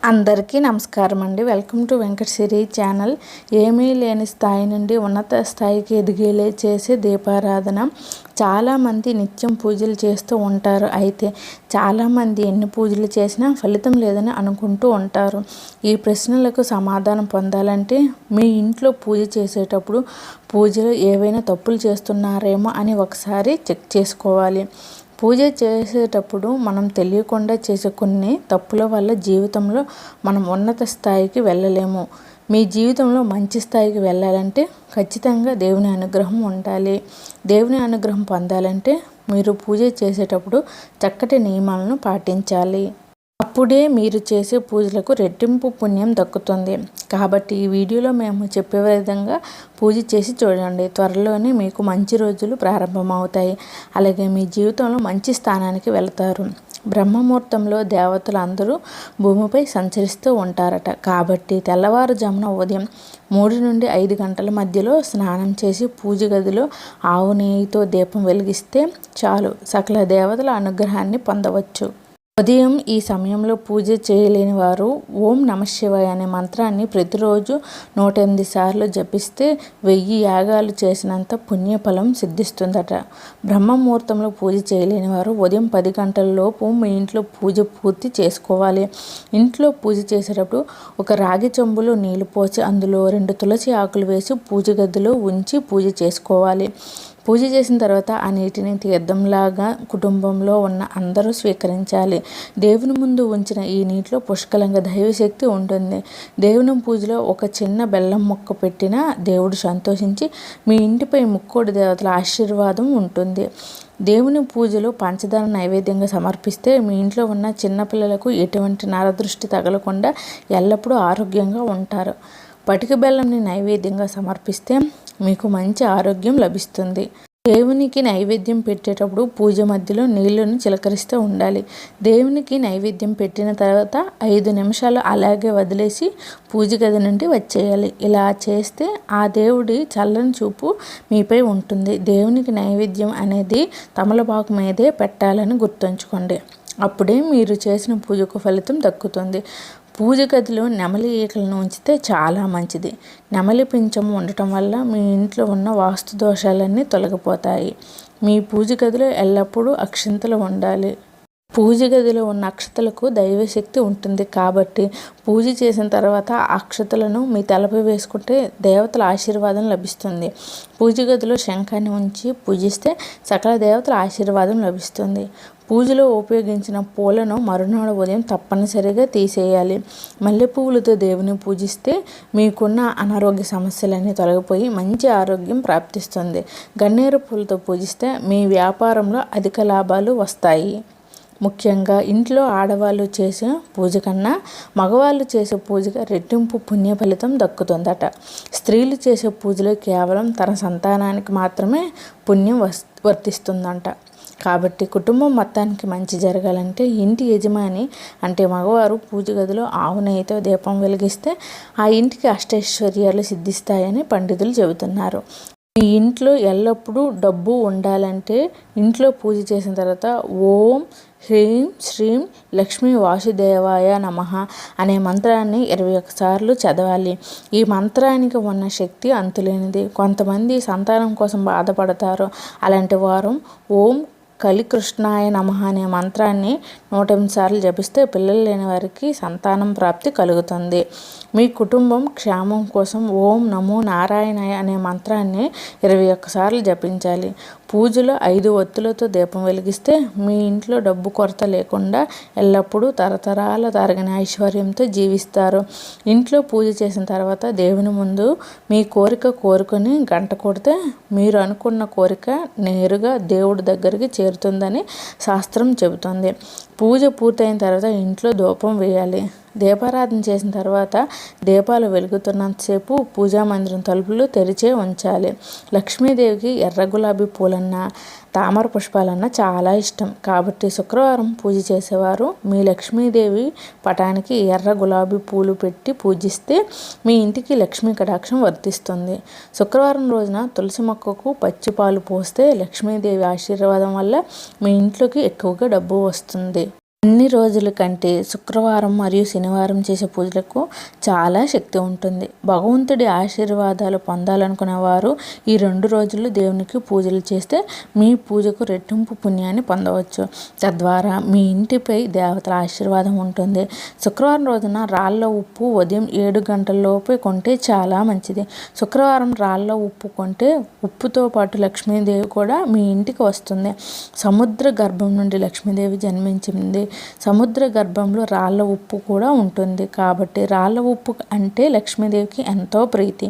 అందరికీ నమస్కారం అండి. Welcome to Venkata Siri channel. ఏమీ లేని స్థాయి నుండి ఉన్నత స్థాయికి ఎదిగేలే చేసే దీపారాధన. చాలామంది నిత్యం పూజలు చేస్తూ ఉంటారు. అయితే చాలామంది ఎన్ని పూజలు చేసినా ఫలితం లేదని అనుకుంటూ ఉంటారు. ఈ ప్రశ్నలకు సమాధానం పొందాలంటే మీ ఇంట్లో పూజ చేసేటప్పుడు పూజలో ఏవైనా తప్పులు చేస్తున్నారేమో అని ఒకసారి చెక్ చేసుకోవాలి. పూజ చేసేటప్పుడు మనం తెలియకుండా చేసే కొన్ని తప్పుల వల్ల జీవితంలో మనం ఉన్నత స్థాయికి వెళ్ళలేము. మీ జీవితంలో మంచి స్థాయికి వెళ్ళాలంటే ఖచ్చితంగా దేవుని అనుగ్రహం ఉండాలి. దేవుని అనుగ్రహం పొందాలంటే మీరు పూజ చేసేటప్పుడు చక్కటి నియమాలను పాటించాలి. అప్పుడే మీరు చేసే పూజలకు రెట్టింపు పుణ్యం దక్కుతుంది. కాబట్టి ఈ వీడియోలో మేము చెప్పే విధంగా పూజ చేసి చూడండి. త్వరలోనే మీకు మంచి రోజులు ప్రారంభమవుతాయి. అలాగే మీ జీవితంలో మంచి స్థానానికి వెళతారు. బ్రహ్మముహూర్తంలో దేవతలు అందరూ భూమిపై సంచరిస్తూ ఉంటారట. కాబట్టి తెల్లవారుజామున ఉదయం 3 నుండి 5 గంటల మధ్యలో స్నానం చేసి పూజ గదిలో ఆవు నెయ్యితో దీపం వెలిగిస్తే చాలు, సకల దేవతల అనుగ్రహాన్ని పొందవచ్చు. ఉదయం ఈ సమయంలో పూజ చేయలేని వారు ఓం నమఃశివాయ అనే మంత్రాన్ని ప్రతిరోజు 108 సార్లు జపిస్తే 1000 యాగాలు చేసినంత పుణ్యఫలం సిద్ధిస్తుందట. బ్రహ్మముహూర్తంలో పూజ చేయలేని వారు ఉదయం 10 గంటల లోపు మీ ఇంట్లో పూజ పూర్తి చేసుకోవాలి. ఇంట్లో పూజ చేసేటప్పుడు ఒక రాగి చెంబులో నీళ్లు పోసి అందులో 2 తులసి ఆకులు వేసి పూజ గదిలో ఉంచి పూజ చేసుకోవాలి. పూజ చేసిన తర్వాత ఆ నీటిని తీర్థంలాగా కుటుంబంలో ఉన్న అందరూ స్వీకరించాలి. దేవుని ముందు ఉంచిన ఈ నీటిలో పుష్కలంగా దైవశక్తి ఉంటుంది. దేవుని పూజలో ఒక చిన్న బెల్లం ముక్క పెట్టినా దేవుడు సంతోషించి మీ ఇంటిపై ముక్కోడి దేవతల ఆశీర్వాదం ఉంటుంది. దేవుని పూజలో పంచదార నైవేద్యంగా సమర్పిస్తే మీ ఇంట్లో ఉన్న చిన్నపిల్లలకు ఎటువంటి నరదృష్టి తగలకుండా ఎల్లప్పుడూ ఆరోగ్యంగా ఉంటారు. పటిక బెల్లంని నైవేద్యంగా సమర్పిస్తే మీకు మంచి ఆరోగ్యం లభిస్తుంది. దేవునికి నైవేద్యం పెట్టేటప్పుడు పూజ మధ్యలో నీళ్లను చిలకరిస్తూ ఉండాలి. దేవునికి నైవేద్యం పెట్టిన తర్వాత 5 నిమిషాలు అలాగే వదిలేసి పూజ గది నుండి వచ్చేయాలి. ఇలా చేస్తే ఆ దేవుడి చల్లని చూపు మీపై ఉంటుంది. దేవునికి నైవేద్యం అనేది తమలపాకు మీదే పెట్టాలని గుర్తుంచుకోండి. అప్పుడే మీరు చేసిన పూజకు ఫలితం దక్కుతుంది. పూజ గదిలో నెమలి ఈకలను ఉంచితే చాలా మంచిది. నెమలి పింఛము ఉండటం వల్ల మీ ఇంట్లో ఉన్న వాస్తు దోషాలన్నీ తొలగిపోతాయి. మీ పూజ గదిలో ఎల్లప్పుడూ అక్షింతలు ఉండాలి. పూజ గదిలో ఉన్న అక్షతలకు దైవశక్తి ఉంటుంది. కాబట్టి పూజ చేసిన తర్వాత ఆ అక్షతలను మీ తలపై వేసుకుంటే దేవతల ఆశీర్వాదం లభిస్తుంది. పూజ గదిలో శంఖాన్ని ఉంచి పూజిస్తే సకల దేవతల ఆశీర్వాదం లభిస్తుంది. పూజలో ఉపయోగించిన పూలను మరునాడు ఉదయం తప్పనిసరిగా తీసేయాలి. మల్లెపువ్వులతో దేవుని పూజిస్తే మీకున్న అనారోగ్య సమస్యలన్నీ తొలగిపోయి మంచి ఆరోగ్యం ప్రాప్తిస్తుంది. గన్నేరు పూలతో పూజిస్తే మీ వ్యాపారంలో అధిక లాభాలు వస్తాయి. ముఖ్యంగా ఇంట్లో ఆడవాళ్ళు చేసే పూజ కన్నా మగవాళ్ళు చేసే పూజగా రెట్టింపు పుణ్య ఫలితం దక్కుతుందట. స్త్రీలు చేసే పూజలో కేవలం తన సంతానానికి మాత్రమే పుణ్యం వర్తిస్తుందంట. కాబట్టి కుటుంబం మొత్తానికి మంచి జరగాలంటే ఇంటి యజమాని అంటే మగవారు పూజ గదిలో ఆవు నెయ్యితో దీపం వెలిగిస్తే ఆ ఇంటికి అష్టైశ్వర్యాలు సిద్ధిస్తాయని పండితులు చెబుతున్నారు. మీ ఇంట్లో ఎల్లప్పుడూ డబ్బు ఉండాలంటే ఇంట్లో పూజ చేసిన తర్వాత ఓం హ్రీం శ్రీం లక్ష్మీ వాసుదేవాయ నమః అనే మంత్రాన్ని 21 సార్లు చదవాలి. ఈ మంత్రానికి ఉన్న శక్తి అంతులేనిది. కొంతమంది సంతానం కోసం బాధపడతారు. అలాంటి వారు ఓం కలికృష్ణాయ నమః అనే మంత్రాన్ని 108 సార్లు జపిస్తే పిల్లలు లేని వారికి సంతానం ప్రాప్తి కలుగుతుంది. మీ కుటుంబం క్షేమం కోసం ఓం నమో నారాయణాయ అనే మంత్రాన్ని 21 సార్లు జపించాలి. పూజలో 5 ఒత్తులతో దీపం వెలిగిస్తే మీ ఇంట్లో డబ్బు కొరత లేకుండా ఎల్లప్పుడూ తరతరాల తరగని ఐశ్వర్యంతో జీవిస్తారు. ఇంట్లో పూజ చేసిన తర్వాత దేవుని ముందు మీ కోరిక కోరుకొని గంట కొడితే మీరు అనుకున్న కోరిక నేరుగా దేవుడి దగ్గరికి చేరుతుందని శాస్త్రం చెబుతుంది. పూజ పూర్తయిన తర్వాత ఇంట్లో ధూపం వేయాలి. దీపారాధన చేసిన తర్వాత దీపాలు వెలుగుతున్నంతసేపు పూజా మందిరం తలుపులు తెరిచే ఉంచాలి. లక్ష్మీదేవికి ఎర్ర గులాబీ పూలన్నా తామర పుష్పాలన్నా చాలా ఇష్టం. కాబట్టి శుక్రవారం పూజ చేసేవారు మీ లక్ష్మీదేవి పటానికి ఎర్ర గులాబీ పూలు పెట్టి పూజిస్తే మీ ఇంటికి లక్ష్మీ కటాక్షం వర్తిస్తుంది. శుక్రవారం రోజున తులసి మొక్కకు పచ్చి పాలు పోస్తే లక్ష్మీదేవి ఆశీర్వాదం వల్ల మీ ఇంట్లోకి ఎక్కువగా డబ్బు వస్తుంది. అన్ని రోజుల కంటే శుక్రవారం మరియు శనివారం చేసే పూజలకు చాలా శక్తి ఉంటుంది. భగవంతుడి ఆశీర్వాదాలు పొందాలనుకునే వారు ఈ 2 రోజులు దేవునికి పూజలు చేస్తే మీ పూజకు రెట్టింపు పుణ్యాన్ని పొందవచ్చు. తద్వారా మీ ఇంటిపై దేవతల ఆశీర్వాదం ఉంటుంది. శుక్రవారం రోజున రాళ్ళ ఉప్పు ఉదయం 7 గంటలలోపే కొంటే చాలా మంచిది. శుక్రవారం రాళ్ళ ఉప్పు కొంటే ఉప్పుతో పాటు లక్ష్మీదేవి కూడా మీ ఇంటికి వస్తుంది. సముద్ర గర్భం నుండి లక్ష్మీదేవి జన్మించింది. సముద్ర గర్భంలో రాళ్ళ ఉప్పు కూడా ఉంటుంది. కాబట్టి రాళ్ళ ఉప్పు అంటే లక్ష్మీదేవికి ఎంతో ప్రీతి.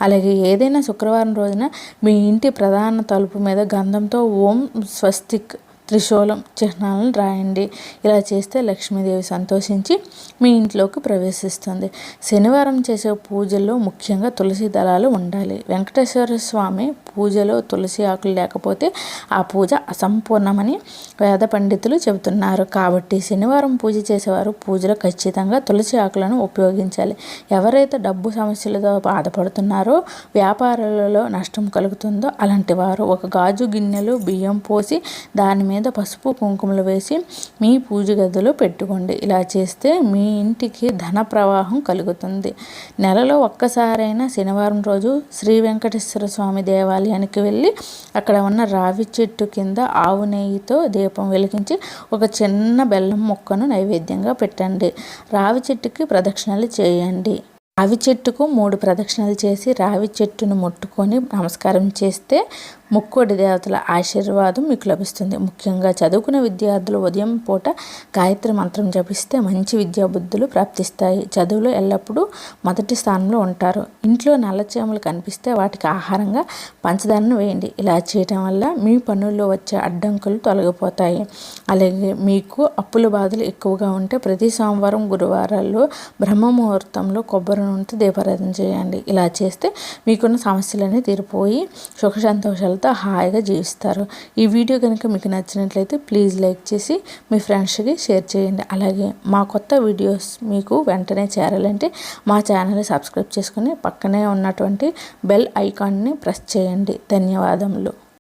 అలాగే ఏదైనా శుక్రవారం రోజున మీ ఇంటి ప్రధాన తలుపు మీద గంధంతో ఓం స్వస్తిక్ త్రిశూలం చిహ్నాలను రాయండి. ఇలా చేస్తే లక్ష్మీదేవి సంతోషించి మీ ఇంట్లోకి ప్రవేశిస్తుంది. శనివారం చేసే పూజల్లో ముఖ్యంగా తులసి దళాలు ఉండాలి. వెంకటేశ్వర స్వామి పూజలో తులసి ఆకులు లేకపోతే ఆ పూజ అసంపూర్ణమని వేద పండితులు చెబుతున్నారు. కాబట్టి శనివారం పూజ చేసేవారు పూజలో ఖచ్చితంగా తులసి ఆకులను ఉపయోగించాలి. ఎవరైతే డబ్బు సమస్యలతో బాధపడుతున్నారో, వ్యాపారాలలో నష్టం కలుగుతుందో అలాంటి వారు ఒక గాజు గిన్నెలో బియ్యం పోసి దాని మీద పసుపు కుంకుమలు వేసి మీ పూజ గదిలో పెట్టుకోండి. ఇలా చేస్తే మీ ఇంటికి ధన ప్రవాహం కలుగుతుంది. నెలలో ఒక్కసారైనా శనివారం రోజు శ్రీ వెంకటేశ్వర స్వామి దేవాలయానికి వెళ్ళి అక్కడ ఉన్న రావి చెట్టు కింద ఆవు నెయ్యితో దీపం వెలిగించి ఒక చిన్న బెల్లం ముక్కను నైవేద్యంగా పెట్టండి. రావి చెట్టుకి ప్రదక్షిణలు చేయండి. రావి చెట్టుకు 3 ప్రదక్షిణలు చేసి రావి చెట్టును ముట్టుకొని నమస్కారం చేస్తే ముక్కోటి దేవతల ఆశీర్వాదం మీకు లభిస్తుంది. ముఖ్యంగా చదువుకునే విద్యార్థులు ఉదయం పూట గాయత్రి మంత్రం జపిస్తే మంచి విద్యా బుద్ధులు ప్రాప్తిస్తాయి. చదువులో ఎల్లప్పుడూ మొదటి స్థానంలో ఉంటారు. ఇంట్లో నల్లచీమలు కనిపిస్తే వాటికి ఆహారంగా పంచదారను వేయండి. ఇలా చేయటం వల్ల మీ పనుల్లో వచ్చే అడ్డంకులు తొలగిపోతాయి. అలాగే మీకు అప్పుల బాధలు ఎక్కువగా ఉంటే ప్రతి సోమవారం గురువారాల్లో బ్రహ్మ ముహూర్తంలో కొబ్బరి నూనెతో దీపారాధన చేయండి. ఇలా చేస్తే మీకున్న సమస్యలన్నీ తీరిపోయి సుఖ సంతోషాలు హాయిగా జీవిస్తారు. ఈ వీడియో కనుక మీకు నచ్చినట్లయితే ప్లీజ్ లైక్ చేసి మీ ఫ్రెండ్స్కి షేర్ చేయండి. అలాగే మా కొత్త వీడియోస్ మీకు వెంటనే చేరాలంటే మా ఛానల్ని సబ్స్క్రైబ్ చేసుకుని పక్కనే ఉన్నటువంటి బెల్ ఐకాన్ని ప్రెస్ చేయండి. ధన్యవాదములు.